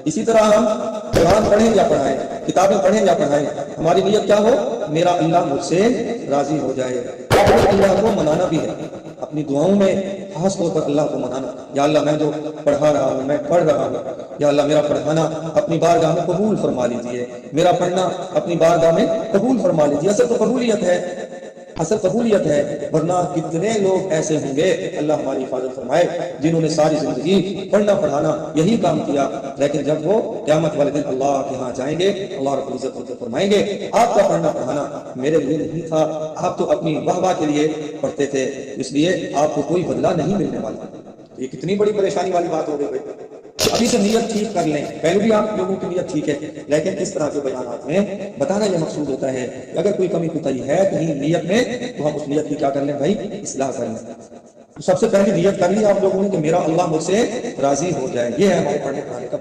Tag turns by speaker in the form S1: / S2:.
S1: इसी तरह हम कुरान पढ़ें या पढ़ाएं, किताबें पढ़ें या पढ़ाएं, हमारी नीयत क्या हो, मेरा अल्लाह मुझसे राजी हो जाए। अपने अल्लाह को मनाना भी है, अपनी दुआओं में खास तौर पर अल्लाह को मनाना, या अल्लाह मैं जो पढ़ा रहा हूँ, मैं पढ़ रहा हूँ, या अल्लाह मेरा पढ़ाना अपनी बारगाह में कबूल फरमा लीजिए, मेरा पढ़ना अपनी बारगाह में कबूल फरमा लीजिए। असल तो कबूलियत है, असल कबूलियत है। वरना कितने लोग ऐसे होंगे, अल्लाह हमारी हिफाजत फरमाए, जिन्होंने सारी जिंदगी पढ़ना पढ़ाना यही काम किया, लेकिन जब वो क़यामत वाले दिन अल्लाह के यहाँ जाएंगे, अल्लाह रब्बुल इज्जत उनसे फरमाएंगे आपका पढ़ना पढ़ाना मेरे लिए नहीं था, आप तो अपनी वाहवाह के लिए पढ़ते थे, इसलिए आपको कोई बदला नहीं मिलने वाला। ये कितनी बड़ी परेशानी वाली बात हो गई भाई। अभी से नीयत ठीक कर लें, पहले भी आप लोगों की नीयत ठीक है, लेकिन इस तरह के बयानात में बताना यह मकसूद होता है कि अगर कोई कमी कुताही है कहीं नीयत में, तो हम उस नीयत की क्या कर लें भाई, इस्लाह कर लें। तो सबसे पहले नीयत कर ली आप लोगों ने कि मेरा अल्लाह मुझसे राजी हो जाए, ये है हमारे पढ़ने पढ़ाने का